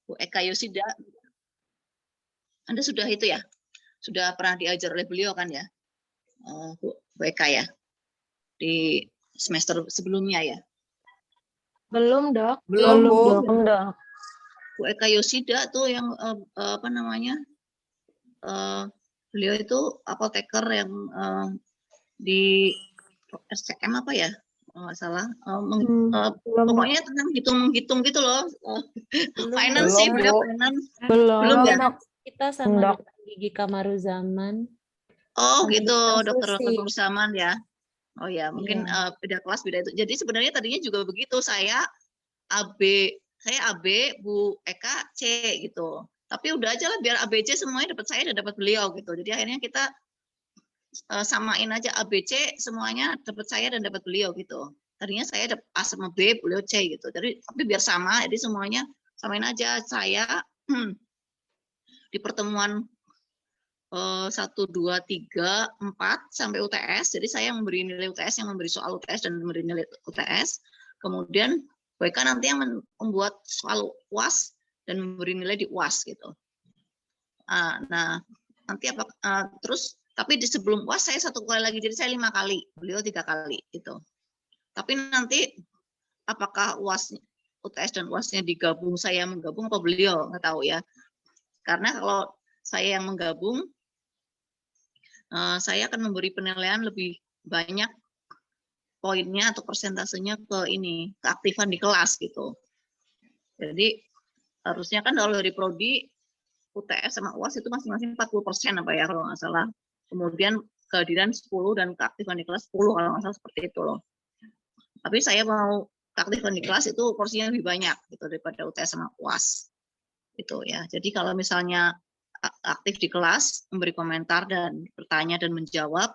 Bu Eka Yosida. Anda sudah itu ya? Sudah pernah diajar oleh beliau kan ya? Bu Eka ya? Di semester sebelumnya ya? Belum, Dok. Belum, Bu. Belum, Dok. Bu Eka Yosida tuh yang apa namanya? Beliau itu apoteker yang di SCM apa ya? Nggak salah. Pokoknya tentang menghitung gitu loh. Finance sih, beliau finance. Belum ya? Dok. Kita sama Dokter Gigi Kamaruzaman. Oh sama gitu, dokter Susi. Kamaruzaman ya. Oh ya, mungkin beda kelas beda itu. Jadi sebenarnya tadinya juga begitu. Saya AB, Bu Eka C gitu. Tapi udah aja lah biar ABC semuanya dapat saya dan dapat beliau gitu. Jadi akhirnya kita samain aja ABC semuanya dapat saya dan dapat beliau gitu. Tadinya saya dapat A sama B, beliau C gitu. Jadi tapi biar sama, jadi semuanya samain aja. Saya di pertemuan 1, 2, 3, 4 sampai UTS. Jadi saya yang memberi nilai UTS, yang memberi soal UTS dan memberi nilai UTS. Kemudian mereka nanti yang membuat soal UAS dan memberi nilai di UAS gitu. Nah, nanti terus tapi di sebelum UAS saya 1 kali lagi, jadi saya 5 kali, beliau 3 kali gitu. Tapi nanti apakah UAS, UTS dan UASnya digabung, saya menggabung apa beliau, nggak tahu ya. Karena kalau saya yang menggabung, saya akan memberi penilaian lebih banyak poinnya atau persentasenya ke keaktifan di kelas gitu. Jadi harusnya kan kalau dari prodi UTS sama UAS itu masing-masing 40% apa ya kalau nggak salah. Kemudian kehadiran 10 dan keaktifan di kelas 10 kalau nggak salah, seperti itu loh. Tapi saya mau keaktifan di kelas itu porsinya lebih banyak gitu daripada UTS sama UAS. Gitu ya. Jadi kalau misalnya aktif di kelas, memberi komentar dan bertanya dan menjawab,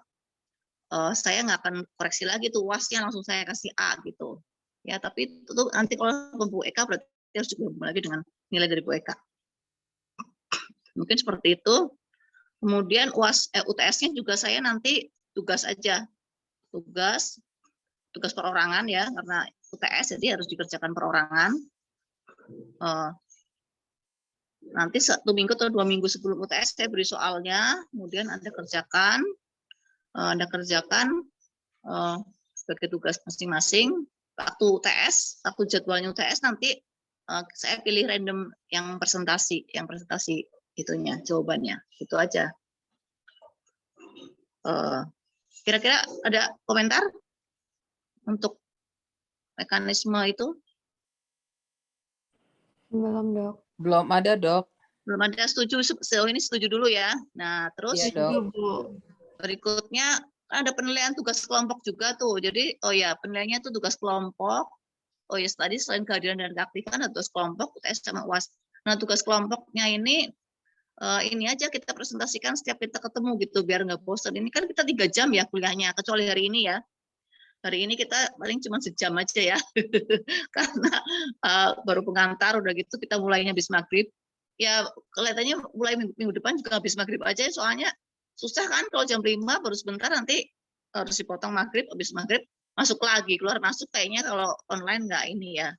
saya nggak akan koreksi lagi tuh UASnya, langsung saya kasih A gitu. Ya, tapi itu nanti kalau Bu Eka berarti harus digabung lagi dengan nilai dari Bu Eka. Mungkin seperti itu. Kemudian UTS-nya juga saya nanti tugas aja. Tugas perorangan ya, karena UTS jadi harus dikerjakan perorangan. Nanti 1 minggu atau 2 minggu sebelum UTS saya beri soalnya, kemudian Anda kerjakan sebagai tugas masing-masing. Waktu jadwalnya UTS nanti saya pilih random yang presentasi itunya jawabannya, itu aja. Kira-kira ada komentar untuk mekanisme itu? Belum, Dok. Belum ada, Dok. Belum ada, setuju. Sejauh ini setuju dulu ya. Nah, terus berikutnya ada penilaian tugas kelompok juga tuh. Jadi, penilaiannya itu tugas kelompok. Tadi selain kehadiran dan keaktifan, ada tugas kelompok, UTS sama UAS. Nah, tugas kelompoknya ini aja kita presentasikan setiap kita ketemu gitu, biar nggak bosan. Ini kan kita 3 jam ya kuliahnya, kecuali hari ini ya. Hari ini kita paling cuma sejam aja ya, karena baru pengantar, udah gitu kita mulainya habis maghrib. Ya kelihatannya mulai minggu depan juga habis maghrib aja, soalnya susah kan kalau jam 5 baru sebentar, nanti harus dipotong maghrib, habis maghrib masuk lagi, keluar masuk, kayaknya kalau online nggak ini ya,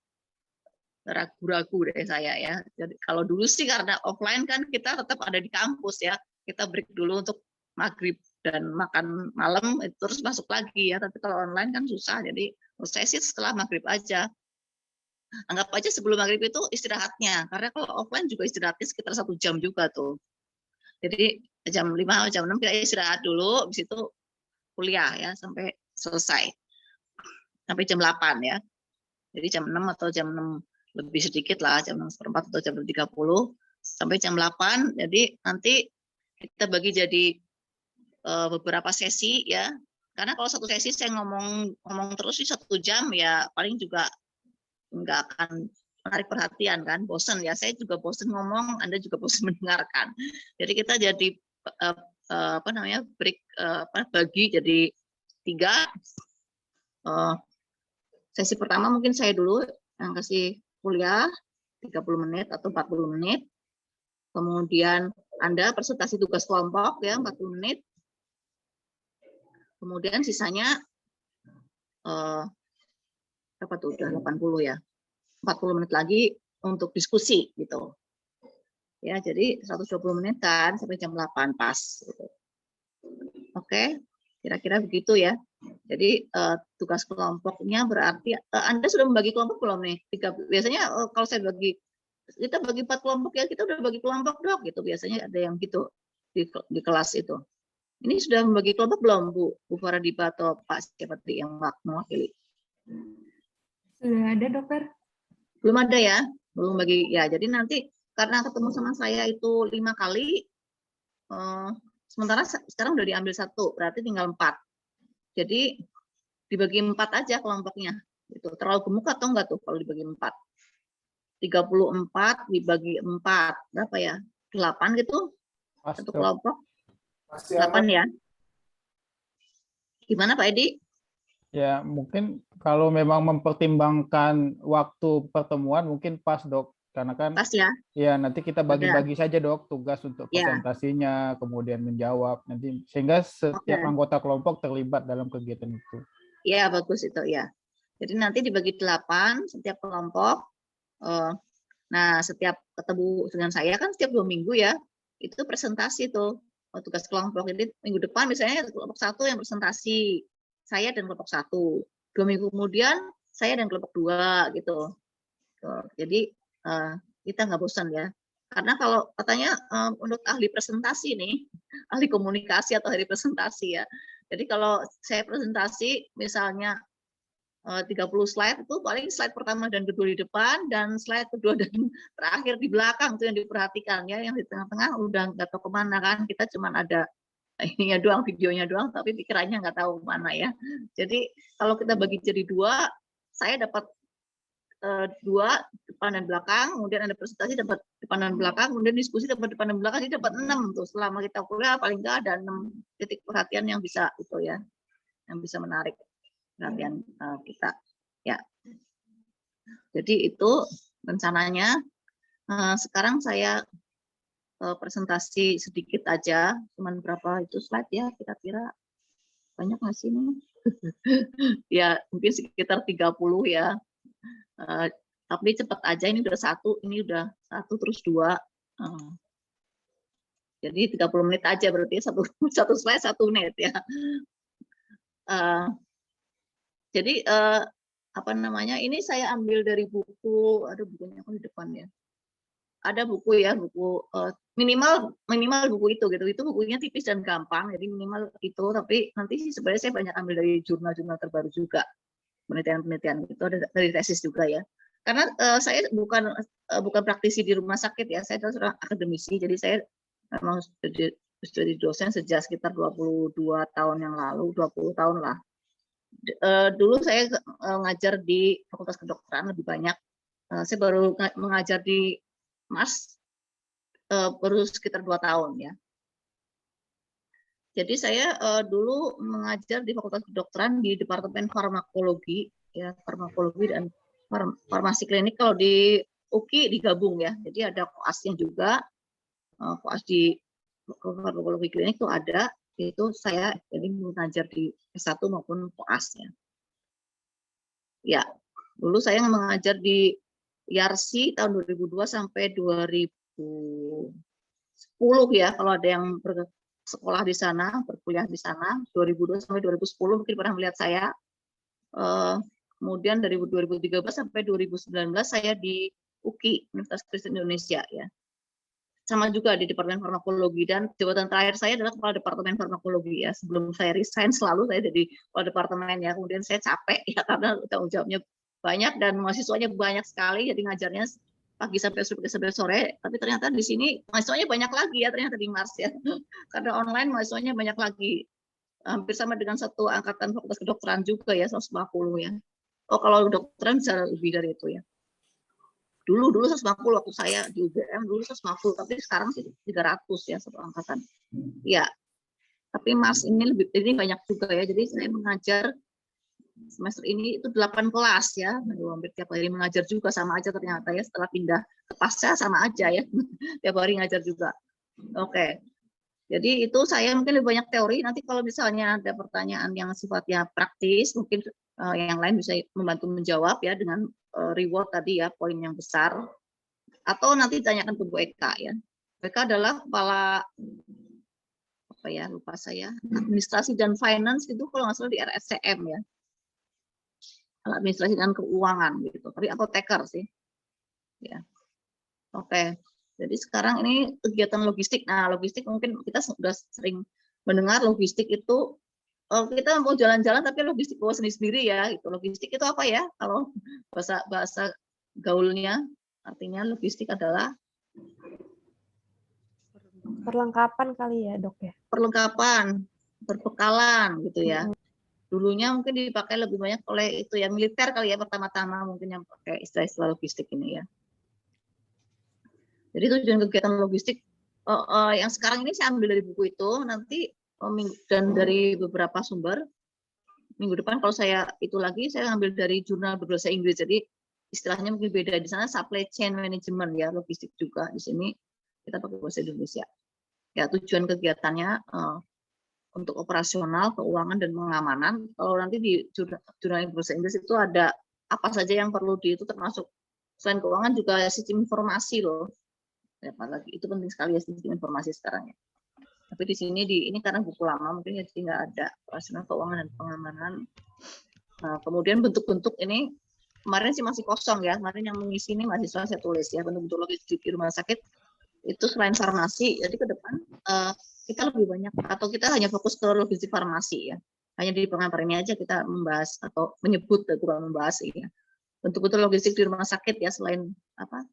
ragu-ragu deh saya ya. Jadi kalau dulu sih karena offline kan kita tetap ada di kampus ya, kita break dulu untuk maghrib dan makan malam, terus masuk lagi ya. Tapi kalau online kan susah, jadi menurut saya sih setelah maghrib aja. Anggap aja sebelum maghrib itu istirahatnya, karena kalau offline juga istirahatnya sekitar 1 jam juga tuh. Jadi jam 5, jam 6 kita istirahat dulu, habis itu kuliah ya sampai selesai. Sampai jam 8 ya. Jadi jam 6 atau jam 6 lebih sedikit lah, jam 6:15 atau jam 30 sampai jam 8. Jadi nanti kita bagi jadi beberapa sesi ya. Karena kalau satu sesi saya ngomong terus sih 1 jam ya, paling juga nggak akan menarik perhatian kan, bosen ya. Saya juga bosen ngomong, Anda juga bosen mendengarkan. Jadi kita jadi break, bagi jadi 3. Sesi pertama mungkin saya dulu yang kasih kuliah 30 menit atau 40 menit. Kemudian Anda presentasi tugas kelompok ya 40 menit. Kemudian sisanya berapa tuh, udah 80 ya. 40 menit lagi untuk diskusi gitu. Ya, jadi 120 menit kan sampai jam 8 pas gitu. Oke, kira-kira begitu ya. Jadi tugas kelompoknya berarti Anda sudah membagi kelompok belum nih? Biasanya kalau saya kita bagi 4 kelompok ya, kita udah bagi kelompok Dok gitu. Biasanya ada yang gitu di kelas itu. Ini sudah membagi kelompok belum Bu Faradipa atau Pak siapa tadi yang mewakili? Sudah ada, dokter? Belum ada ya? Belum bagi ya. Jadi nanti karena ketemu sama saya itu 5 kali, sementara sekarang udah diambil 1, berarti tinggal 4. Jadi dibagi 4 aja kelompoknya. Itu terlalu gemuk atau enggak tuh kalau dibagi 4? 34 dibagi 4 berapa ya? 8 gitu? Satu kelompok? 8 ya? Gimana Pak Edi? Ya, mungkin kalau memang mempertimbangkan waktu pertemuan mungkin pas, Dok. Karena kan Pas ya? ya nanti kita bagi-bagi saja, Dok, tugas untuk Ya. presentasinya, kemudian menjawab nanti sehingga setiap anggota kelompok terlibat dalam kegiatan itu. Ya, bagus itu ya. Jadi nanti dibagi 8 setiap kelompok. Nah, setiap ketemu dengan saya kan setiap 2 minggu ya, itu presentasi tuh tugas kelompok. Jadi minggu depan misalnya kelompok 1 yang presentasi, saya dan kelompok 1. 2 minggu kemudian saya dan kelompok 2 gitu. Jadi kita nggak bosan ya. Karena kalau katanya untuk ahli presentasi nih, ahli komunikasi atau ahli presentasi ya. Jadi kalau saya presentasi misalnya 30 slide itu paling slide pertama dan kedua di depan dan slide kedua dan terakhir di belakang itu yang diperhatikan ya, yang di tengah-tengah udah nggak tahu kemana kan, kita cuman ada ininya doang, videonya doang, tapi pikirannya nggak tahu kemana ya. Jadi kalau kita bagi jadi 2, saya dapat 2 depan dan belakang, kemudian ada presentasi dapat depan dan belakang, kemudian diskusi dapat depan dan belakang, jadi dapat 6 tuh selama kita kuliah paling nggak ada 6 titik perhatian yang bisa itu ya, yang bisa menarik perhatian kita ya. Jadi itu rencananya. Sekarang saya presentasi sedikit aja, cuman berapa itu slide ya kira-kira, banyak nggak sih ini? Ya mungkin sekitar 30 ya. Tapi cepat aja, ini udah 1, ini udah 1 terus 2. Jadi 30 menit aja berarti satu slide 1 menit ya. Jadi apa namanya? Ini saya ambil dari buku, ada bukunya di depan ya. Ada buku ya, buku minimal buku itu gitu. Itu bukunya tipis dan gampang, jadi minimal itu. Tapi nanti sih sebenarnya saya banyak ambil dari jurnal-jurnal terbaru juga, penelitian-penelitian itu ada dari tesis juga ya. Karena saya bukan praktisi di rumah sakit ya, saya adalah seorang akademisi, jadi saya memang jadi dosen sejak sekitar 22 tahun yang lalu, 20 tahun lah. Dulu saya ngajar di Fakultas Kedokteran lebih banyak. Saya baru mengajar di Mars baru sekitar 2 tahun ya. Jadi saya dulu mengajar di Fakultas Kedokteran di Departemen Farmakologi ya, farmakologi dan farmasi klinik. Kalau di UKI digabung ya. Jadi ada koasnya juga. Koas di farmakologi klinik itu ada. Itu saya jadi mengajar di S1 maupun koasnya. Ya, dulu saya mengajar di Yarsi tahun 2002 sampai 2010 ya, kalau ada yang bersekolah di sana, berkuliah di sana, 2002 sampai 2010 mungkin pernah melihat saya. Kemudian dari 2013 sampai 2019 saya di UKI, Universitas Kristen Indonesia ya. Sama juga di Departemen Farmakologi, dan jabatan terakhir saya adalah Kepala Departemen Farmakologi ya. Sebelum saya resign selalu saya jadi Kepala Departemen ya, kemudian saya capek ya karena tanggung jawabnya banyak dan mahasiswanya banyak sekali, jadi ngajarnya pagi sampai sore, tapi ternyata di sini mahasiswanya banyak lagi ya ternyata di Mars ya. Karena online mahasiswanya banyak lagi. Hampir sama dengan satu angkatan Fakultas Kedokteran juga ya, 150 ya. Oh, kalau kedokteran bisa lebih dari itu ya. Dulu 150 waktu saya di UGM dulu 150, tapi sekarang sih 300 ya satu angkatan. Ya. Tapi Mars ini banyak juga ya. Jadi saya mengajar semester ini itu 8 kelas ya. Hampir tiap hari mengajar juga, sama aja ternyata ya, setelah pindah ke pasca sama aja ya. Tiap hari ngajar juga. Oke. Jadi itu saya mungkin lebih banyak teori. Nanti kalau misalnya ada pertanyaan yang sifatnya praktis, mungkin yang lain bisa membantu menjawab ya dengan reward tadi ya, poin yang besar. Atau nanti tanyakan ke Bu Eka ya. Bu Eka adalah kepala apa ya, lupa saya, administrasi dan finance itu kalau nggak salah di RSCM ya. Administrasi dan keuangan gitu. Tapi apoteker sih. Ya. Oke. Jadi sekarang ini kegiatan logistik. Nah, logistik mungkin kita sudah sering mendengar logistik itu kita mau jalan-jalan tapi logistik bawa sendiri-sendiri ya. Itu logistik itu apa ya? Kalau bahasa gaulnya artinya logistik adalah Perlengkapan kali ya, Dok ya. perlengkapan, berbekalan gitu ya. Dulunya mungkin dipakai lebih banyak oleh itu ya militer kali ya pertama-tama mungkin yang pakai istilah-istilah logistik ini ya. Jadi tujuan kegiatan logistik yang sekarang ini saya ambil dari buku itu nanti dan dari beberapa sumber. Minggu depan kalau saya itu lagi saya ambil dari jurnal berbahasa Inggris. Jadi istilahnya mungkin beda, di sana supply chain management ya, logistik juga, di sini kita pakai bahasa Indonesia. Ya, tujuan kegiatannya untuk operasional, keuangan dan pengamanan. Kalau nanti di jurnal bahasa Inggris itu ada apa saja yang perlu itu termasuk selain keuangan juga sistem informasi loh. Ya, apalagi itu penting sekali ya sistem informasi sekarang ya. Tapi di sini ini karena buku lama mungkin jadi nggak ada operasional, keuangan dan pengamanan. Nah, kemudian bentuk-bentuk ini kemarin sih masih kosong ya. Kemarin yang mengisi ini mahasiswa saya tulis ya, bentuk-bentuk logistik di rumah sakit itu selain farmasi. Jadi ke depan kita lebih banyak atau kita hanya fokus ke logistik farmasi ya. Hanya di pengantar ini aja kita membahas atau menyebut kurang membahas ya. Bentuk-bentuk logistik di rumah sakit ya, selain apa?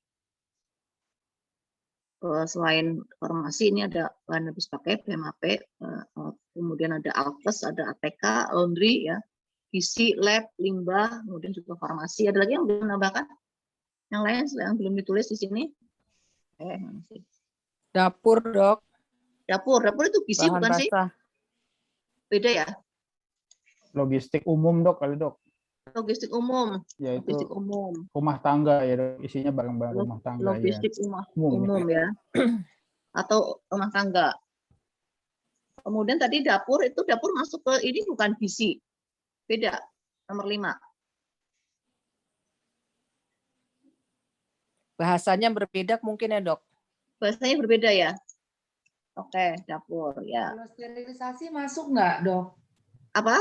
Selain farmasi ini ada bahan habis pakai PMAP, kemudian ada alkes, ada ATK, laundry ya, gizi, lab, limbah, kemudian juga farmasi. Ada lagi yang belum menambahkan? Yang lain yang belum ditulis di sini? Dapur, Dok. Dapur itu gizi Bahan bukan sih? basah. Beda ya? Logistik umum, Dok, kali, Dok. Logistik umum. Ya, itu Logistik umum. rumah tangga ya, Dok. Isinya barang-barang rumah tangga Logistik ya. umum ya. Atau rumah tangga. Kemudian tadi dapur masuk ke ini bukan gizi. Beda. Nomor 5. Bahasanya berbeda mungkin ya, Dok? Bahasanya berbeda ya? Oke, dapur ya. Kalau sterilisasi masuk nggak, Dok? Apa?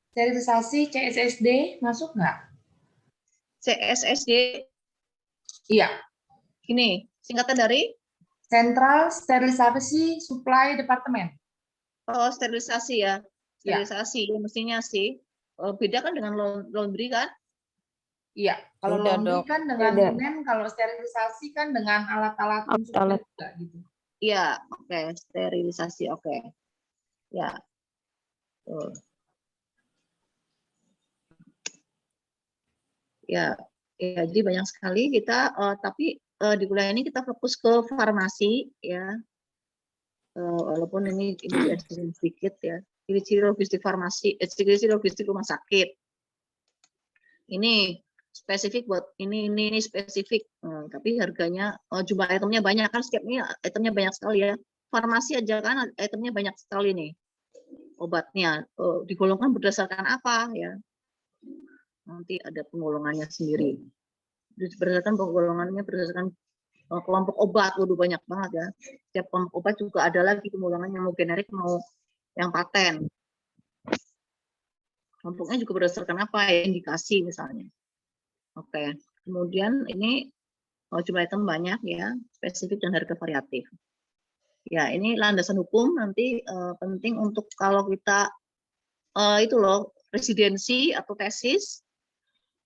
Sterilisasi CSSD masuk nggak? CSSD. Iya. Ini singkatan dari Central Sterilisasi Supply Department. sterilisasi ya. Sterilisasi ya, mestinya sih. Beda kan dengan laundry kan? Iya. Kalau Beda, laundry Dok. kan dengan Beda. linen, kalau sterilisasi kan dengan alat-alat Alat. juga gitu. Iya, oke. Sterilisasi, oke. Ya. Tuh. Ya, jadi banyak sekali kita, tapi di kuliah ini kita fokus ke farmasi ya, walaupun ini ada sedikit ya, ciri-ciri logistik farmasi, ciri-ciri logistik rumah sakit. Ini spesifik buat ini spesifik, tapi harganya jumlah itemnya banyak kan, setiap ini itemnya banyak sekali ya. Farmasi aja kan itemnya banyak sekali nih, obatnya digolongkan berdasarkan apa ya? Nanti ada penggolongannya sendiri. Berdasarkan penggolongannya berdasarkan kelompok obat, waduh banyak banget ya. Setiap kelompok obat juga ada lagi penggolongan yang mau generik mau yang paten. Kelompoknya juga berdasarkan apa ya, indikasi misalnya. Oke, kemudian ini jumlah item banyak ya, spesifik dan harga variatif. Ya, ini landasan hukum nanti penting untuk kalau kita itu loh residensi atau tesis.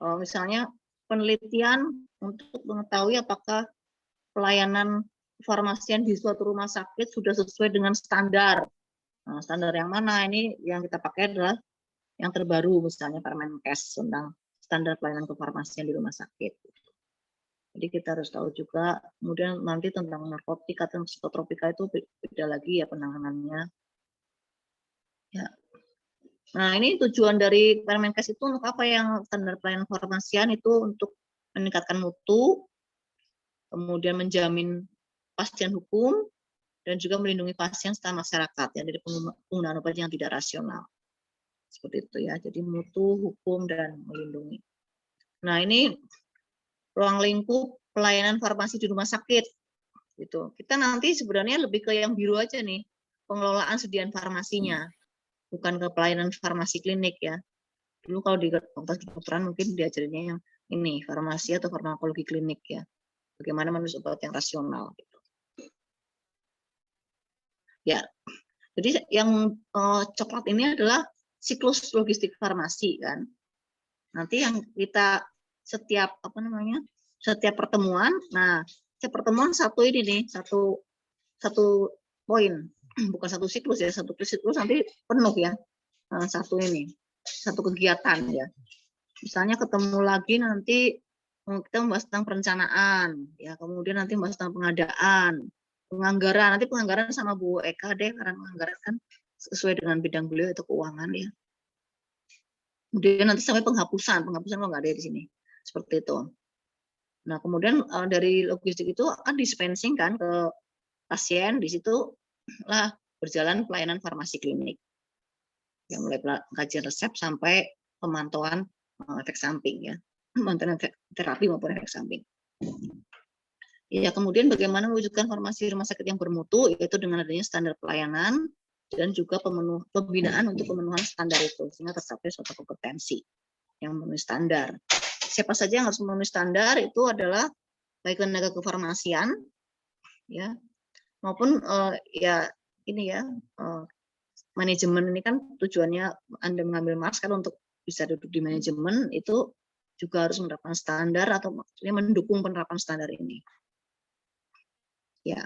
Misalnya penelitian untuk mengetahui apakah pelayanan kefarmasian di suatu rumah sakit sudah sesuai dengan standar. Nah, standar yang mana? Ini yang kita pakai adalah yang terbaru, misalnya Permenkes tentang standar pelayanan kefarmasian di rumah sakit. Jadi kita harus tahu juga, kemudian nanti tentang narkotika atau psikotropika itu beda lagi ya penanganannya. Ya. Nah, ini tujuan dari Permenkes itu untuk apa, yang standar pelayanan kefarmasian itu untuk meningkatkan mutu, kemudian menjamin kepastian hukum, dan juga melindungi pasien serta masyarakat ya dari penggunaan obat yang tidak rasional. Seperti itu ya, jadi mutu, hukum, dan melindungi. Nah, ini ruang lingkup pelayanan farmasi di rumah sakit. Gitu. Kita nanti sebenarnya lebih ke yang biru aja nih, pengelolaan sediaan farmasinya, bukan ke pelayanan farmasi klinik ya. Dulu kalau di fakultas kedokteran mungkin diajarinnya yang ini, farmasi atau farmakologi klinik ya. Bagaimana menulis obat yang rasional. Gitu. Ya, jadi yang coklat ini adalah siklus logistik farmasi kan. Nanti yang kita setiap setiap pertemuan, nah setiap pertemuan satu ini nih, satu poin, bukan satu siklus ya, satu siklus nanti penuh ya, satu ini, satu kegiatan ya. Misalnya ketemu lagi nanti kita membahas tentang perencanaan, ya kemudian nanti membahas tentang pengadaan, penganggaran, nanti penganggaran sama Bu Eka deh, karena penganggaran kan sesuai dengan bidang beliau itu keuangan ya. Kemudian nanti sampai penghapusan kok nggak ada di sini, seperti itu. Nah kemudian dari logistik itu akan dispensing kan ke pasien, di situ lah berjalan pelayanan farmasi klinik, yang mulai kajian resep sampai pemantauan efek samping ya, pemantauan terapi maupun efek samping. Ya kemudian bagaimana mewujudkan farmasi rumah sakit yang bermutu, yaitu dengan adanya standar pelayanan dan juga pembinaan untuk pemenuhan standar itu, sehingga tercapai suatu kompetensi yang memenuhi standar. Siapa saja yang harus memenuhi standar itu adalah baik tenaga kefarmasian, ya, maupun ya ini ya manajemen ini kan tujuannya Anda mengambil master untuk bisa duduk di manajemen itu juga harus menerapkan standar atau maksudnya mendukung penerapan standar ini. Ya,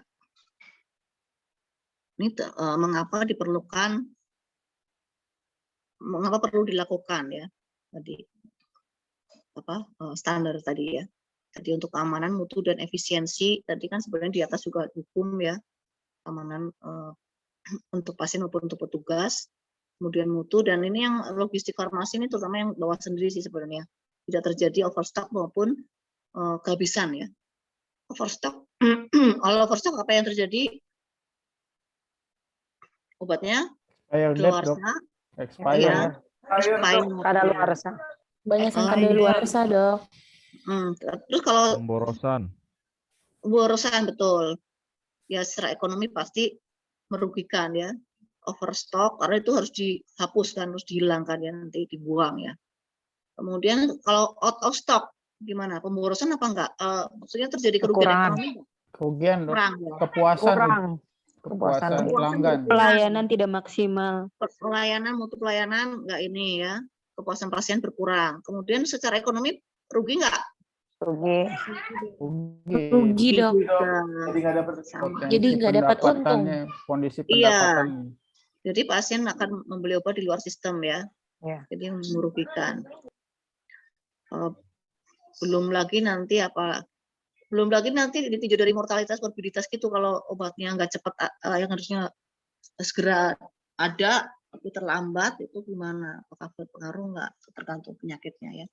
ini mengapa perlu dilakukan ya tadi standar tadi ya. Tadi untuk keamanan, mutu dan efisiensi tadi kan sebenarnya di atas juga hukum ya, keamanan untuk pasien maupun untuk petugas, kemudian mutu, dan ini yang logistik farmasi ini terutama yang bawah sendiri sih sebenarnya, tidak terjadi overstock maupun kehabisan ya. Overstock, kalau overstock apa yang terjadi? Obatnya keluarsa, Expired. Kadaluarsa. Banyak yang kadaluarsa, Dok. Terus kalau Pemborosan betul, ya secara ekonomi pasti merugikan ya, overstock karena itu harus dihapuskan, harus dihilangkan ya, nanti dibuang ya. Kemudian kalau out of stock gimana? Pemborosan apa enggak? Maksudnya terjadi kerugian ekonomi? Kerugian, Kurang ya. Kepuasan pelanggan. Pelayanan tidak maksimal. Pelayanan, mutu pelayanan enggak ini ya, kepuasan pasien berkurang. Kemudian secara ekonomi rugi enggak? Rugi, Dok. Jadi nggak dapat untung. Kondisi Iya. pendapatan. Jadi pasien akan membeli obat di luar sistem ya. Jadi merugikan. Belum lagi nanti ditinjau dari mortalitas, morbiditas gitu, kalau obatnya nggak cepat yang harusnya segera ada tapi terlambat itu gimana? Apakah berpengaruh nggak? Tergantung penyakitnya ya.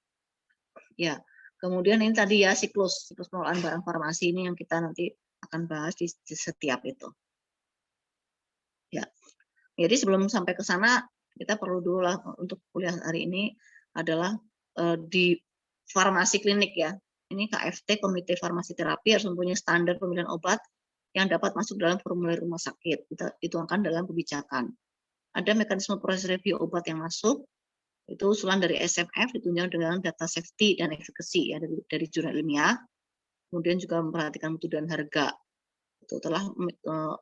Ya. Kemudian ini tadi ya siklus pengelolaan barang farmasi ini yang kita nanti akan bahas di setiap itu. Ya. Jadi sebelum sampai ke sana kita perlu dulu lah untuk kuliah hari ini adalah di farmasi klinik ya. Ini KFT, Komite Farmasi Terapi, harus mempunyai standar pemilihan obat yang dapat masuk dalam formulir rumah sakit. Kita tuangkan dalam kebijakan. Ada mekanisme proses review obat yang masuk. Itu usulan dari SMF ditunjang dengan data safety dan efekasi ya dari jurnal ilmiah. Kemudian juga memperhatikan mutu dan harga.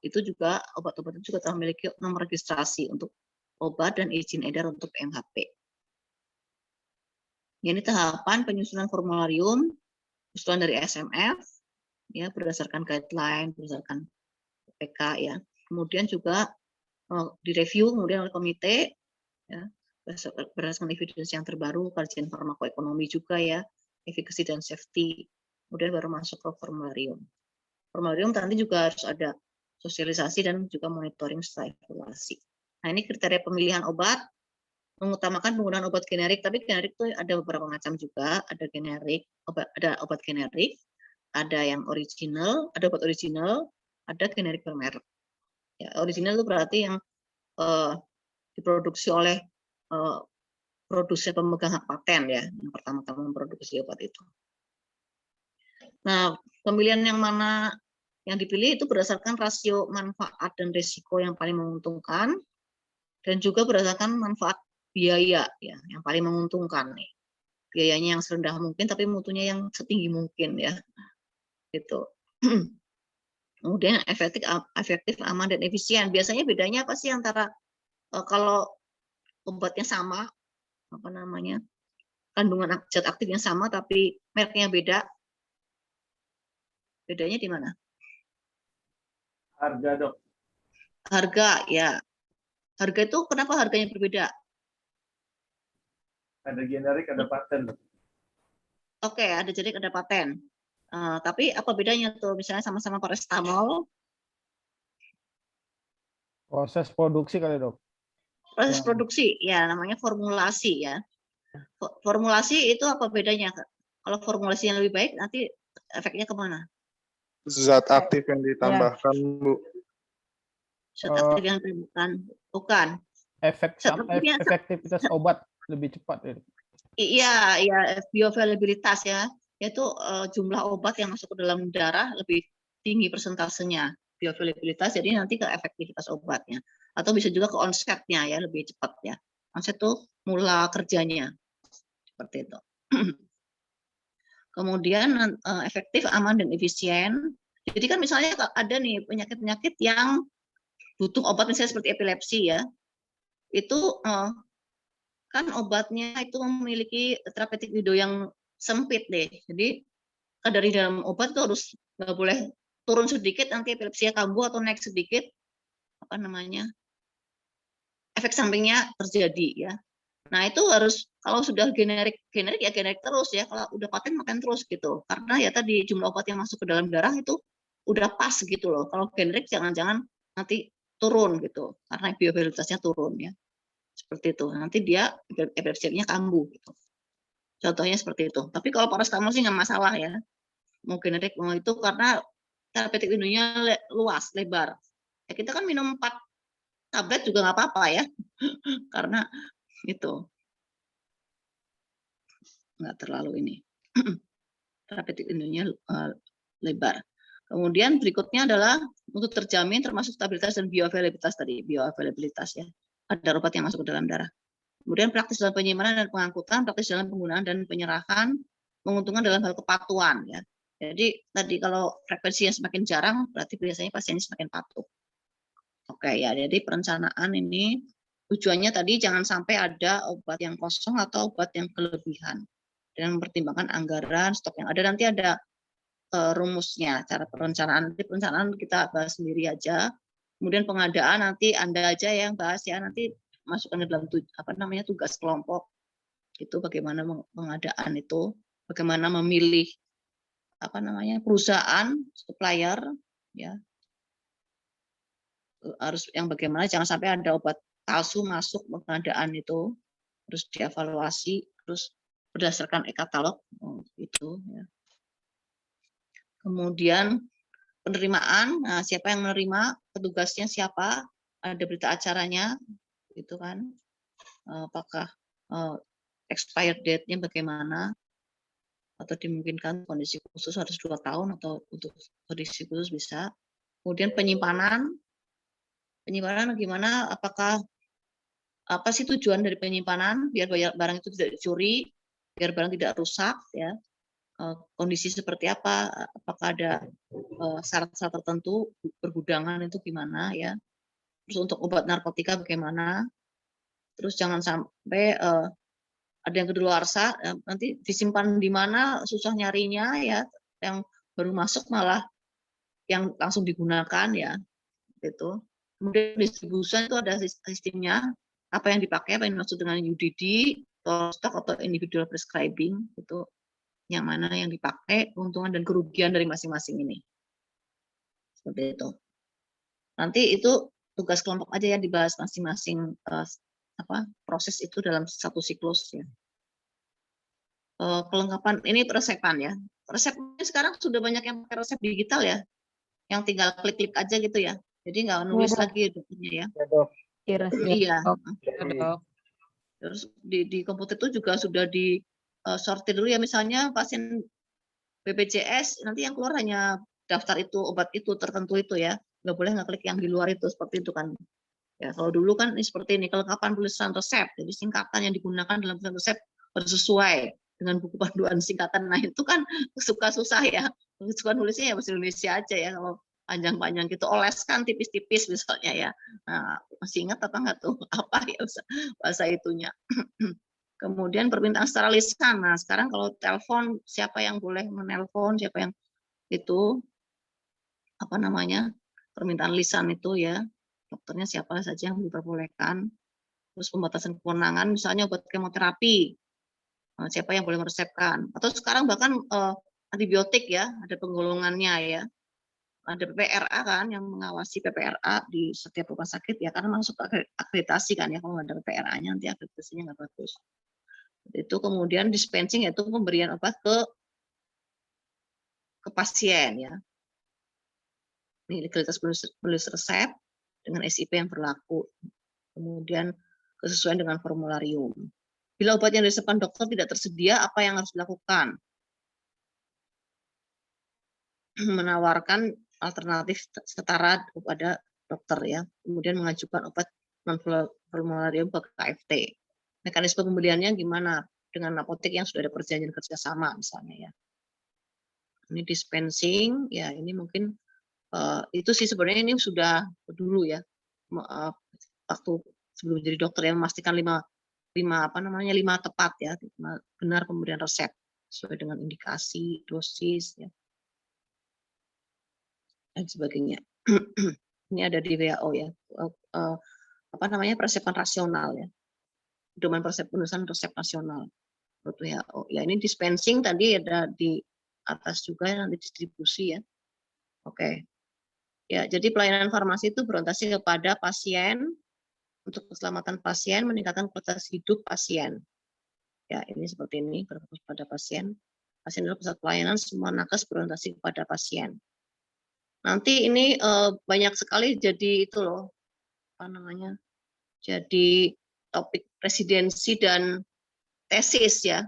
Itu juga obat-obat itu juga telah memiliki nomor registrasi untuk obat dan izin edar untuk MHP. Ini tahapan penyusunan formularium usulan dari SMF ya berdasarkan guideline, berdasarkan PK ya. Kemudian juga direview kemudian oleh komite ya, berdasarkan evidence yang terbaru, kajian farmakoekonomi juga ya, efficacy dan safety. Kemudian baru masuk ke formularium. Formularium nanti juga harus ada sosialisasi dan juga monitoring setelah evaluasi. Nah, ini kriteria pemilihan obat, mengutamakan penggunaan obat generik, tapi generik itu ada beberapa macam juga, ada generik, ada obat generik, ada yang original, ada obat original, ada generik bermerek. Ya, original itu berarti yang diproduksi oleh produsen pemegang hak paten ya, yang pertama-tama memproduksi obat itu. Nah, pemilihan yang mana yang dipilih itu berdasarkan rasio manfaat dan risiko yang paling menguntungkan, dan juga berdasarkan manfaat biaya ya yang paling menguntungkan nih. Biayanya yang serendah mungkin tapi mutunya yang setinggi mungkin ya. Gitu. Kemudian efektif, aman dan efisien. Biasanya bedanya apa sih antara kalau obatnya sama, apa namanya, kandungan zat aktifnya sama tapi mereknya beda? Bedanya di mana? Harga, Dok. Harga ya. Harga itu kenapa harganya berbeda? Ada generik, ada paten. Oke, ada generik, ada paten. Tapi apa bedanya tuh? Misalnya sama-sama paracetamol, Proses produksi kali, Dok. proses Ya. produksi, ya namanya formulasi ya. Formulasi itu apa bedanya? Kalau formulasinya lebih baik, nanti efeknya kemana? Zat aktif yang ditambahkan, Bu. Zat aktif yang bukan. Efektivitas obat lebih cepat. Ya. Iya, bioavailabilitas ya. Yaitu jumlah obat yang masuk ke dalam darah lebih tinggi persentasenya. Bioavailabilitas, jadi nanti ke efektivitas obatnya. Atau bisa juga ke onsetnya ya, lebih cepat ya. Onset itu mula kerjanya. Seperti itu. Kemudian efektif, aman, dan efisien. Jadi kan misalnya ada nih penyakit-penyakit yang butuh obat misalnya seperti epilepsi ya. Itu kan obatnya itu memiliki therapeutic window yang sempit deh. Jadi dari dalam obat itu harus nggak boleh turun sedikit nanti epilepsinya kambuh atau naik sedikit apa namanya efek sampingnya terjadi ya. Nah itu harus kalau sudah generik ya generik terus ya. Kalau udah paten terus gitu. Karena ya tadi jumlah obat yang masuk ke dalam darah itu udah pas gitu loh. Kalau generik jangan-jangan nanti turun gitu karena bioavailabilitasnya turun ya. Seperti itu. Nanti dia epilepsinya kambuh gitu. Contohnya seperti itu. Tapi kalau paracetamol sih nggak masalah ya. Mau generik mau itu karena therapeutic window-nya luas, lebar. Ya, kita kan minum 4 tablet juga nggak apa-apa ya. Karena itu nggak terlalu ini. Therapeutic window-nya lebar. Kemudian berikutnya adalah untuk terjamin termasuk stabilitas dan bioavailabilitas tadi, bioavailabilitas ya. Ada obat yang masuk ke dalam darah. Kemudian praktis dalam penyimpanan dan pengangkutan, praktis dalam penggunaan dan penyerahan, menguntungkan dalam hal kepatuhan ya. Jadi tadi kalau frekuensinya semakin jarang, berarti biasanya pasiennya semakin patuh. Oke ya, jadi perencanaan ini tujuannya tadi jangan sampai ada obat yang kosong atau obat yang kelebihan. Dan mempertimbangkan anggaran, stok yang ada, nanti ada rumusnya, cara perencanaan. Nanti perencanaan kita bahas sendiri aja. Kemudian pengadaan nanti Anda aja yang bahas ya, nanti masukkan ke dalam tugas kelompok. Itu bagaimana pengadaan itu, bagaimana memilih perusahaan supplier ya, harus yang bagaimana jangan sampai ada obat palsu masuk pengadaan itu, terus dievaluasi terus berdasarkan e-katalog itu ya. Kemudian penerimaan, nah, siapa yang menerima, petugasnya siapa, ada berita acaranya gitu kan, apakah expired date-nya bagaimana, atau dimungkinkan kondisi khusus harus 2 tahun atau untuk kondisi khusus bisa. Kemudian penyimpanan gimana, apa sih tujuan dari penyimpanan, biar barang itu tidak dicuri, biar barang tidak rusak ya. Kondisi seperti apa, apakah ada syarat-syarat tertentu, pergudangan itu gimana ya. Terus untuk obat narkotika bagaimana, terus jangan sampai ada yang kedaluarsa, nanti disimpan di mana, susah nyarinya ya, yang baru masuk malah yang langsung digunakan ya, gitu. Kemudian distribusi itu ada sistemnya, apa yang dipakai, apa yang dimaksud dengan UDD, stok atau individual prescribing, itu yang mana yang dipakai, keuntungan dan kerugian dari masing-masing ini. Seperti itu. Nanti itu tugas kelompok aja ya dibahas masing-masing proses itu dalam satu siklus ya. Kelengkapan ini resepan ya. Resepnya sekarang sudah banyak yang pakai resep digital ya, yang tinggal klik-klik aja gitu ya. Jadi nggak nulis lagi dokternya ya. Iya. Terus di komputer itu juga sudah di sortir dulu ya, misalnya pasien BPJS nanti yang keluar hanya daftar itu, obat itu tertentu itu ya, nggak boleh ngeklik yang di luar itu, seperti itu kan. Ya, kalau dulu kan ini seperti ini, kelengkapan tulisan resep, jadi singkatan yang digunakan dalam tulisan resep harus sesuai dengan buku panduan singkatan. Nah itu kan suka susah ya, suka nulisnya ya bahasa Indonesia aja ya, kalau panjang-panjang gitu, oleskan tipis-tipis misalnya ya. Nah, masih ingat apa nggak tuh apa ya bahasa itunya. Kemudian permintaan secara lisan. Nah, sekarang kalau telepon, siapa yang boleh menelpon, siapa yang itu, apa namanya, permintaan lisan itu ya, dokternya siapa saja yang diperbolehkan. Terus pembatasan kewenangan, misalnya obat kemoterapi, siapa yang boleh meresepkan. Atau sekarang bahkan antibiotik ya, ada penggolongannya ya. Ada PPRA kan yang mengawasi PPRA di setiap rumah sakit ya, karena masuk akreditasi kan ya, kalau nggak ada PPRA-nya nanti akreditasinya nggak bagus. Itu kemudian dispensing yaitu pemberian obat ke pasien ya. Ini legalitas menulis resep dengan SIP yang berlaku. Kemudian kesesuaian dengan formularium. Bila obat yang diresepkan dokter tidak tersedia, apa yang harus dilakukan? Menawarkan alternatif setara kepada dokter ya. Kemudian mengajukan obat non formularium ke KFT. Mekanisme pembeliannya gimana? Dengan apotek yang sudah ada perjanjian kerjasama misalnya ya. Ini dispensing, ya ini mungkin itu sih sebenarnya ini sudah dulu ya. Waktu sebelum jadi dokter yang memastikan lima tepat ya, benar pemberian resep sesuai dengan indikasi, dosis ya, dan sebagainya. Ini ada di WHO ya. Persiapan rasional ya. Pedoman penulisan resep nasional menurut WHO. Ya ini dispensing tadi ada di atas juga nanti distribusi ya. Oke. Ya, jadi pelayanan farmasi itu berorientasi kepada pasien untuk keselamatan pasien, meningkatkan kualitas hidup pasien. Ya, ini seperti ini berfokus pada pasien. Pasien adalah pusat pelayanan, semua nakes berorientasi kepada pasien. Nanti ini banyak sekali jadi itu loh, apa namanya? Jadi topik presidensi dan tesis ya.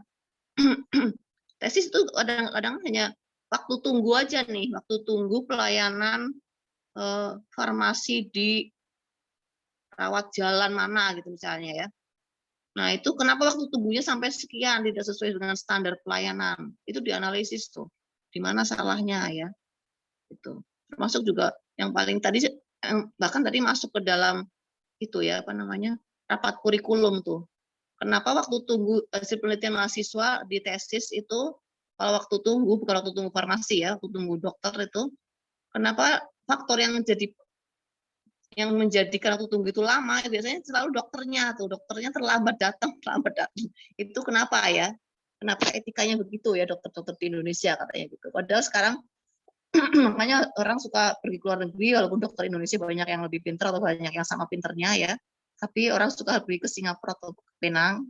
Tesis itu kadang-kadang hanya waktu tunggu aja nih, waktu tunggu pelayanan farmasi di rawat jalan mana gitu misalnya ya. Nah itu kenapa waktu tunggunya sampai sekian tidak sesuai dengan standar pelayanan, itu dianalisis tuh, di mana salahnya ya. Itu termasuk juga yang paling tadi bahkan tadi masuk ke dalam itu ya apa namanya rapat kurikulum tuh. Kenapa waktu tunggu hasil penelitian mahasiswa di tesis itu kalau waktu tunggu bukan waktu tunggu farmasi ya, waktu tunggu dokter itu kenapa faktor yang menjadikan waktu tunggu itu lama biasanya selalu dokternya terlambat datang itu kenapa ya, kenapa etikanya begitu ya dokter-dokter di Indonesia katanya gitu, padahal sekarang makanya orang suka pergi ke luar negeri walaupun dokter Indonesia banyak yang lebih pintar atau banyak yang sama pinternya ya, tapi orang suka pergi ke Singapura atau ke Penang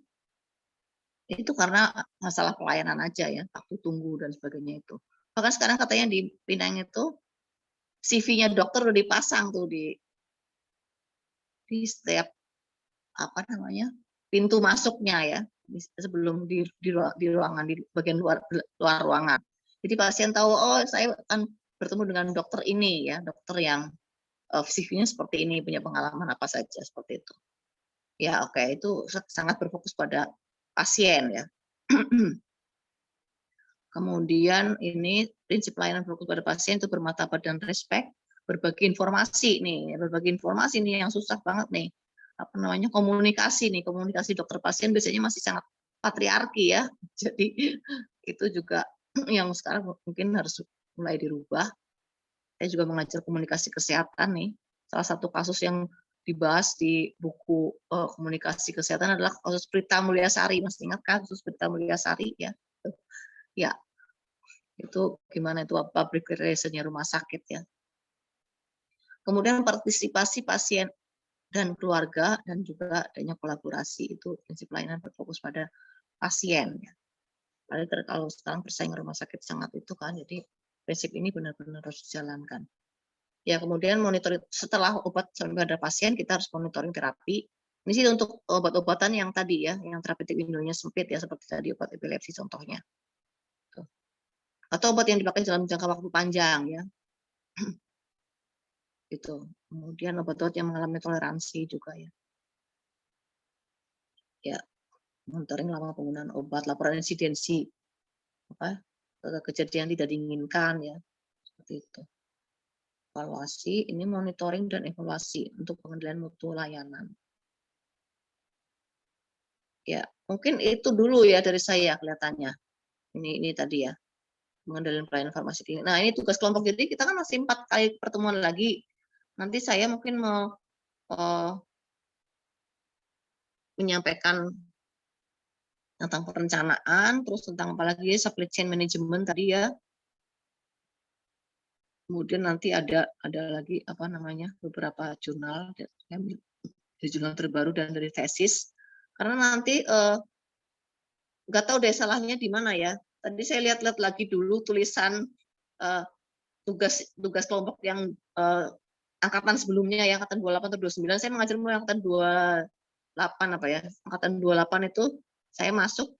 itu karena masalah pelayanan aja ya, waktu tunggu dan sebagainya itu. Bahkan sekarang katanya di Penang itu CV-nya dokter udah dipasang tuh di setiap apa namanya pintu masuknya ya, sebelum di ruangan di bagian luar ruangan. Jadi pasien tahu oh saya akan bertemu dengan dokter ini ya, dokter yang CV-nya seperti ini, punya pengalaman apa saja seperti itu. Ya oke, itu sangat berfokus pada pasien ya. Kemudian ini prinsip pelayanan berfokus pada pasien itu bermartabat dan respect, berbagi informasi nih yang susah banget nih. Apa namanya komunikasi dokter pasien biasanya masih sangat patriarki ya. Jadi itu juga yang sekarang mungkin harus mulai dirubah. Saya juga mengajar komunikasi kesehatan nih. Salah satu kasus yang dibahas di buku komunikasi kesehatan adalah kasus Prita Mulyasari. Masih ingat kan kasus Prita Mulyasari ya? Ya, itu gimana itu public relation-nya rumah sakit ya. Kemudian partisipasi pasien dan keluarga dan juga adanya kolaborasi itu prinsip pelayanan berfokus pada pasien ya. Padahal kalau sekarang persaingan rumah sakit sangat itu kan, jadi prinsip ini benar-benar harus dijalankan. Ya kemudian monitoring setelah obat sampai pada pasien kita harus monitoring terapi. Ini sih untuk obat-obatan yang tadi ya, yang terapeutik windownya sempit ya seperti tadi obat epilepsi contohnya. atau obat yang dipakai dalam jangka waktu panjang ya. Itu. Kemudian obat-obat yang mengalami toleransi juga ya. Ya, monitoring lama penggunaan obat, laporan insidensi kejadian tidak diinginkan ya. Seperti itu. Evaluasi, ini monitoring dan evaluasi untuk pengendalian mutu layanan. Ya, mungkin itu dulu ya dari saya kelihatannya. Ini tadi ya, pengendalian pelayanan farmasi dini. Nah, ini tugas kelompok. Jadi kita kan masih 4 kali pertemuan lagi. Nanti saya mungkin mau menyampaikan tentang perencanaan, terus tentang apalagi supply chain management tadi ya. Kemudian nanti ada lagi apa namanya beberapa jurnal dari jurnal terbaru dan dari tesis. Karena nanti nggak tahu deh salahnya di mana ya. Tadi saya lihat-lihat lagi dulu tulisan tugas kelompok yang angkatan sebelumnya, yang angkatan 28 atau 29. Saya mengajar mulai angkatan 28 apa ya. Angkatan 28 itu saya masuk,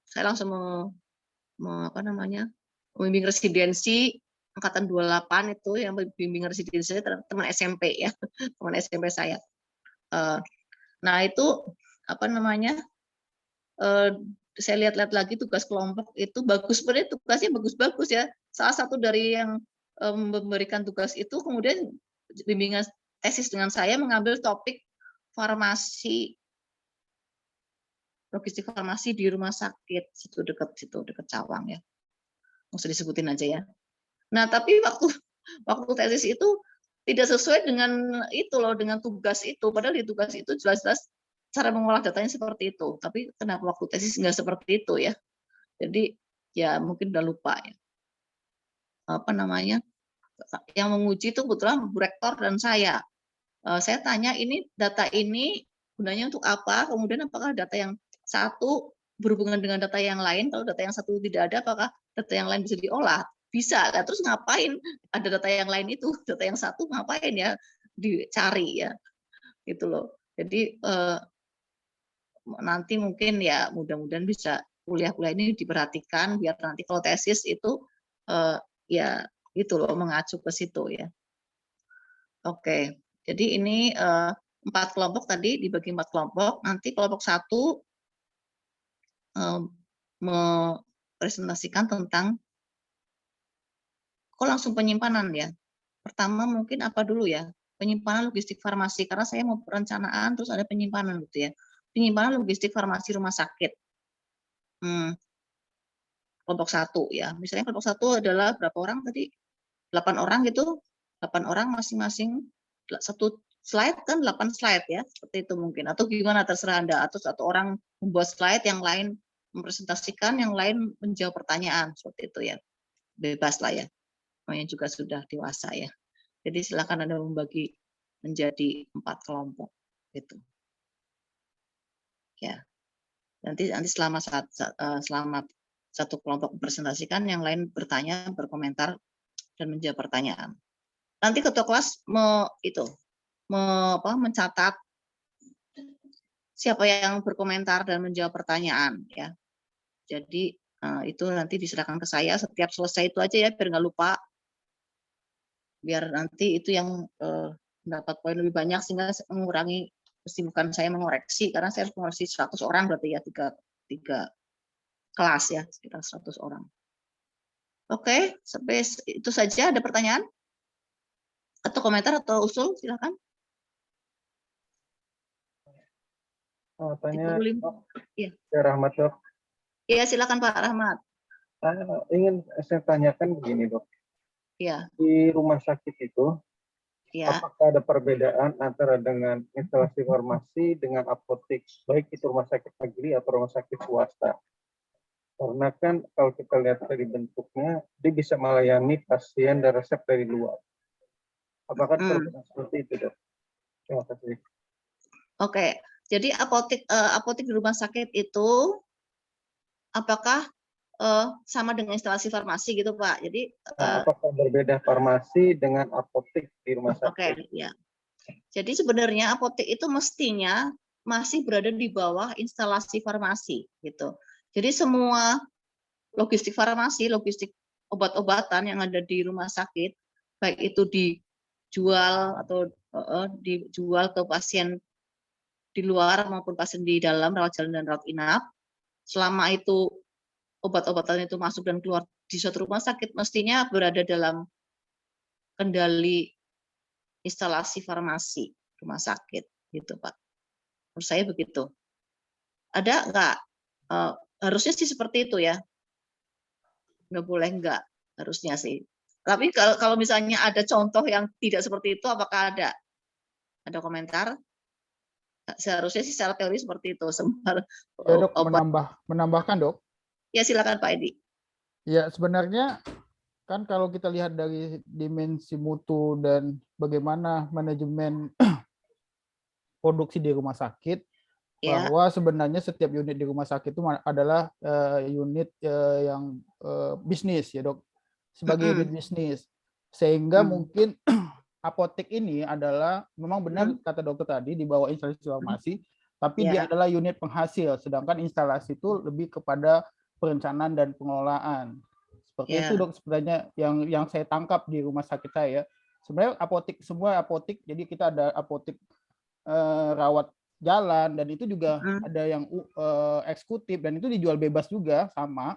saya langsung membimbing residensi. Angkatan 28 itu yang bimbing residensi teman SMP ya, teman SMP saya. Nah itu apa namanya? Saya lihat-lihat lagi tugas kelompok itu bagus, sebenarnya tugasnya bagus-bagus ya. Salah satu dari yang memberikan tugas itu kemudian bimbingan tesis dengan saya mengambil topik farmasi, logistik farmasi di rumah sakit situ dekat Cawang ya. Nggak usah disebutin aja ya. Nah, tapi waktu tesis itu tidak sesuai dengan itu loh, dengan tugas itu. Padahal di tugas itu jelas-jelas cara mengolah datanya seperti itu. Tapi kenapa waktu tesis nggak seperti itu ya? Jadi ya mungkin udah lupa ya. Apa namanya? Yang menguji itu kebetulan Bu Rektor dan saya. Saya tanya ini data ini gunanya untuk apa? Kemudian apakah data yang satu berhubungan dengan data yang lain? Kalau data yang satu tidak ada, apakah data yang lain bisa diolah? Bisa, nah, terus ngapain ada data yang lain itu, data yang satu ngapain ya dicari ya, gitu loh. Jadi nanti mungkin ya mudah-mudahan bisa kuliah-kuliah ini diperhatikan biar nanti kalau tesis itu ya gitu loh mengacu ke situ ya. Oke, jadi ini 4 kelompok tadi dibagi 4 kelompok. Nanti kelompok 1 mempresentasikan tentang kok langsung penyimpanan ya. Pertama mungkin apa dulu ya? Penyimpanan logistik farmasi karena saya mau perencanaan terus ada penyimpanan gitu ya. Penyimpanan logistik farmasi rumah sakit. Kelompok 1 ya. Misalnya kelompok 1 adalah berapa orang tadi? 8 orang gitu. 8 orang masing-masing satu slide kan 8 slide ya. Seperti itu mungkin. Atau gimana terserah Anda. Atau 1 orang membuat slide, yang lain mempresentasikan, yang lain menjawab pertanyaan. Seperti itu ya. Bebas lah ya. Namanya juga sudah dewasa ya. Jadi silakan Anda membagi menjadi 4 kelompok gitu. Ya. Nanti selama satu kelompok mempresentasikan, yang lain bertanya, berkomentar dan menjawab pertanyaan. Nanti ketua kelas mencatat siapa yang berkomentar dan menjawab pertanyaan ya. Jadi itu nanti diserahkan ke saya setiap selesai itu aja ya biar nggak lupa. Biar nanti itu yang mendapat poin lebih banyak sehingga mengurangi kesibukan saya mengoreksi karena saya harus mengoreksi 100 orang berarti ya tiga kelas ya sekitar 100 orang. Oke, sampai itu saja. Ada pertanyaan atau komentar atau usul silakan. Tanya ya. Rahmat dok. Iya silakan Pak Rahmat. Ingin saya tanyakan begini dok. Ya. Di rumah sakit itu, ya. Apakah ada perbedaan antara dengan instalasi farmasi dengan apotek, baik itu rumah sakit negeri atau rumah sakit swasta? Karena kan kalau kita lihat dari bentuknya, dia bisa melayani pasien dan resep dari luar. Apakah perbedaan seperti itu dok? Terima kasih. Oke, jadi apotek di rumah sakit itu apakah sama dengan instalasi farmasi gitu Pak? Jadi apakah berbeda farmasi dengan apotek di rumah sakit? Oke, ya. Jadi sebenarnya apotek itu mestinya masih berada di bawah instalasi farmasi gitu. Jadi semua logistik farmasi, logistik obat-obatan yang ada di rumah sakit, baik itu dijual atau dijual ke pasien di luar maupun pasien di dalam rawat jalan dan rawat inap, selama itu obat-obatan itu masuk dan keluar di suatu rumah sakit mestinya berada dalam kendali instalasi farmasi rumah sakit, gitu Pak. Menurut saya begitu. Ada nggak? Harusnya sih seperti itu ya. Nggak boleh nggak, harusnya sih. Tapi kalau misalnya ada contoh yang tidak seperti itu, apakah ada? Ada komentar? Seharusnya sih secara teori seperti itu. Ya dok, menambahkan dok. Ya silakan Pak Edi. Ya sebenarnya kan kalau kita lihat dari dimensi mutu dan bagaimana manajemen produksi di rumah sakit, Ya. bahwa sebenarnya setiap unit di rumah sakit itu adalah unit yang bisnis ya dok, sebagai unit bisnis, sehingga mungkin apotek ini adalah memang benar kata dokter tadi di bawah instalasi farmasi, tapi dia adalah unit penghasil, sedangkan instalasi itu lebih kepada perencanaan dan pengelolaan. Seperti itu dok sebenarnya yang saya tangkap di rumah sakit saya. Sebenarnya apotek, semua apotek, jadi kita ada apotek rawat jalan, dan itu juga ada yang eksekutif, dan itu dijual bebas juga sama.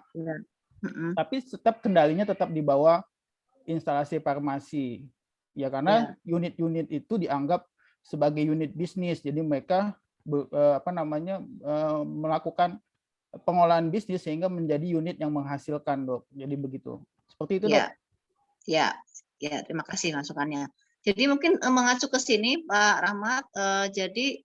Tapi tetap kendalinya tetap di bawah instalasi farmasi. Ya karena unit-unit itu dianggap sebagai unit bisnis, jadi mereka melakukan pengolahan bisnis sehingga menjadi unit yang menghasilkan dok. Jadi begitu. Seperti itu dok. Ya, terima kasih masukannya. Jadi mungkin mengacu ke sini Pak Rahmat, jadi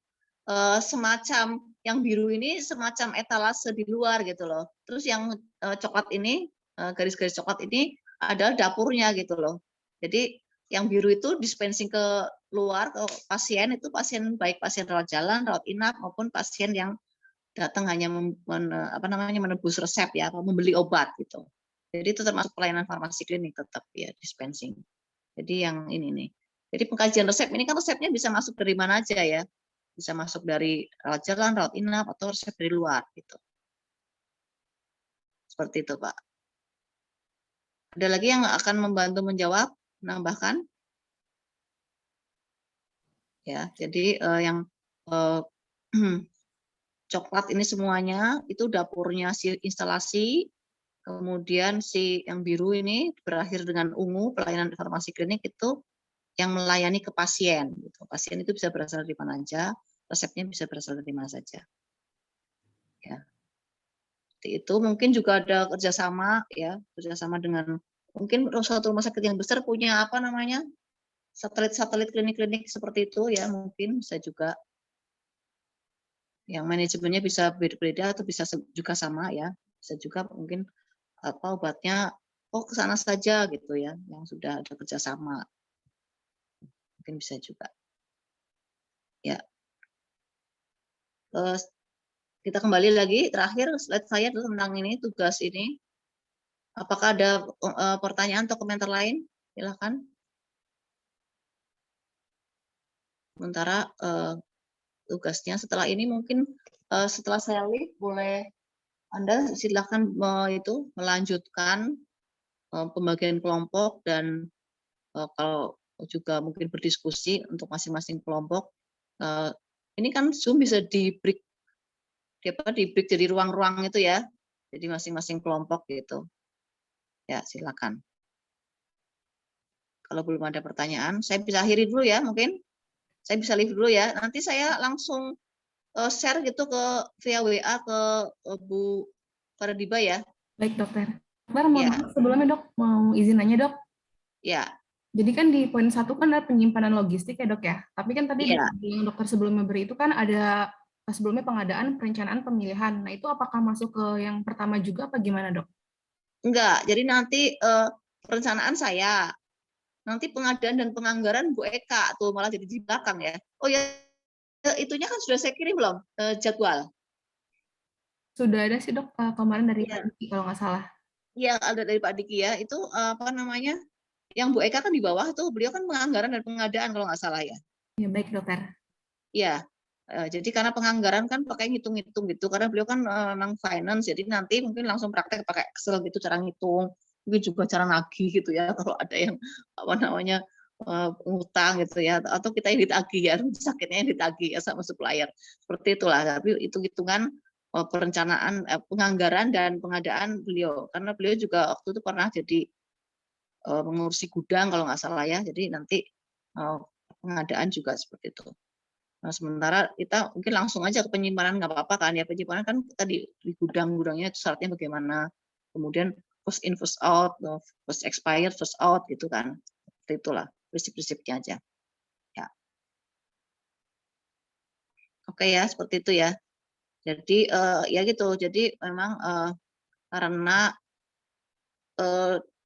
semacam yang biru ini semacam etalase di luar gitu loh. Terus yang coklat ini, garis-garis coklat ini adalah dapurnya gitu loh. Jadi yang biru itu dispensing ke luar ke pasien, itu pasien baik pasien rawat jalan, rawat inap maupun pasien yang datang hanya menebus resep ya, atau membeli obat gitu. Jadi itu termasuk pelayanan farmasi klinik tetap ya, dispensing. Jadi yang ini nih. Jadi pengkajian resep ini kan resepnya bisa masuk dari mana aja ya. Bisa masuk dari rawat jalan, rawat inap, atau resep dari luar gitu. Seperti itu Pak. Ada lagi yang akan membantu menjawab, menambahkan? Ya, jadi yang coklat ini semuanya itu dapurnya si instalasi, kemudian si yang biru ini berakhir dengan ungu, pelayanan farmasi klinik itu yang melayani ke pasien. Gitu. Pasien itu bisa berasal dari mana saja, resepnya bisa berasal dari mana saja. Ya. Itu mungkin juga ada kerjasama ya, kerjasama dengan mungkin suatu rumah sakit yang besar punya apa namanya satelit klinik-klinik seperti itu ya, mungkin bisa juga. Yang manajemennya bisa berbeda atau bisa juga sama ya, bisa juga mungkin obatnya ke sana saja gitu ya, yang sudah ada kerjasama, mungkin bisa juga ya. Kita kembali lagi terakhir slide saya tentang ini, tugas ini. Apakah ada pertanyaan atau komentar lain? Silakan. Sementara tugasnya setelah ini mungkin setelah saya live boleh Anda silakan itu melanjutkan pembagian kelompok, dan kalau juga mungkin berdiskusi untuk masing-masing kelompok. Ini kan Zoom bisa di break jadi ruang-ruang itu ya, jadi masing-masing kelompok gitu ya. Silakan. Kalau belum ada pertanyaan, saya bisa akhiri dulu ya, mungkin saya bisa live dulu ya. Nanti saya langsung share gitu via WA ke Bu Fardiba ya. Baik dokter. Mohon sebelumnya dok, mau izin nanya dok. Ya. Jadi kan di poin 1 kan ada penyimpanan logistik ya dok ya. Tapi kan tadi yang dokter sebelumnya beri itu kan ada sebelumnya pengadaan, perencanaan, pemilihan. Nah itu apakah masuk ke yang pertama juga apa gimana dok? Enggak, jadi nanti perencanaan saya. Nanti pengadaan dan penganggaran Bu Eka tuh malah jadi di belakang ya. Oh ya, itunya kan sudah saya kirim belum jadwal? Sudah ada sih dok, kemarin dari Pak Diki kalau nggak salah. Iya, ada dari Pak Diki ya. Itu apa namanya? Yang Bu Eka kan di bawah tuh, beliau kan penganggaran dan pengadaan kalau nggak salah ya. Ya baik dokter. Iya, jadi karena penganggaran kan pakai ngitung-ngitung gitu, karena beliau kan memang finance, jadi nanti mungkin langsung praktek pakai Excel gitu cara ngitung. mungkin juga cara nagih gitu ya, kalau ada yang apa namanya ngutang gitu ya, atau kita yang ditagih ya, rumah sakitnya yang ditagih ya sama supplier, seperti itulah. Tapi hitung-hitungan perencanaan, penganggaran dan pengadaan beliau, karena beliau juga waktu itu pernah jadi mengurusi gudang kalau nggak salah ya, jadi nanti pengadaan juga seperti itu. Nah, sementara kita mungkin langsung aja ke penyimpanan, nggak apa-apa kan ya, penyimpanan kan kita di gudang-gudangnya syaratnya bagaimana, kemudian first in first out, first expired first out gitu kan, seperti itulah prinsip-prinsipnya aja ya. Oke ya, seperti itu ya. Jadi ya gitu, jadi memang karena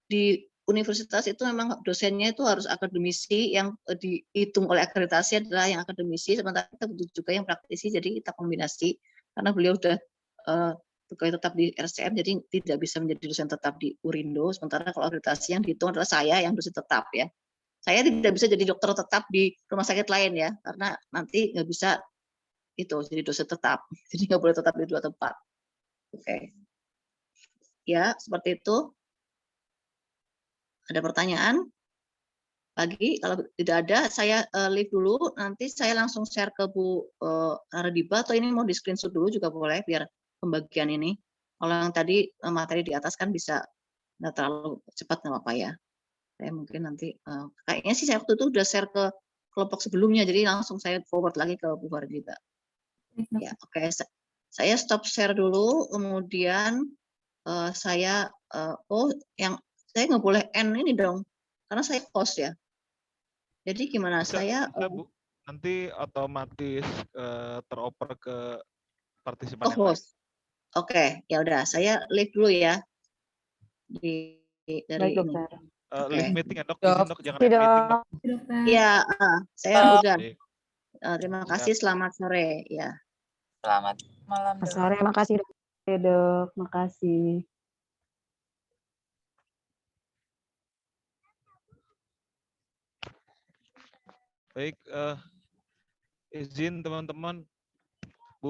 di universitas itu memang dosennya itu harus akademisi, yang dihitung oleh akreditasi adalah yang akademisi, sementara kita butuh juga yang praktisi, jadi kita kombinasi, karena beliau sudah pegawai tetap di RSCM, jadi tidak bisa menjadi dosen tetap di Urindo, sementara kalau akreditasi yang dihitung adalah saya yang dosen tetap ya. Saya tidak bisa jadi dokter tetap di rumah sakit lain ya, karena nanti nggak bisa itu jadi dosen tetap, jadi nggak boleh tetap di dua tempat. Oke. Ya, seperti itu. Ada pertanyaan lagi? Kalau tidak ada, saya leave dulu. Nanti saya langsung share ke Bu Ardiba, atau ini mau di screenshot dulu juga boleh, biar pembagian ini. Kalau yang tadi materi di atas kan bisa nggak terlalu cepat, nggak apa-apa ya. Saya mungkin nanti, kayaknya sih saya waktu itu udah share ke kelompok sebelumnya, jadi langsung saya forward lagi ke Bu Ardiba. Ya, oke. Saya stop share dulu, kemudian saya, yang saya nggak boleh end ini dong, karena saya host ya. Jadi gimana saya? Bisa, Bu. Nanti otomatis teroper ke partisipan Oh, yang lain. host. Oke, ya udah. Saya leave dulu ya. Dari Baik, ini. dokter. Leave meeting ya, Dok. Izin, Dok. Jangan end meeting, Dok. Iya, saya udah. Terima kasih. Selamat sore. Ya. Selamat malam, Dok. Sore, makasih dok. Makasih. Baik, izin teman-teman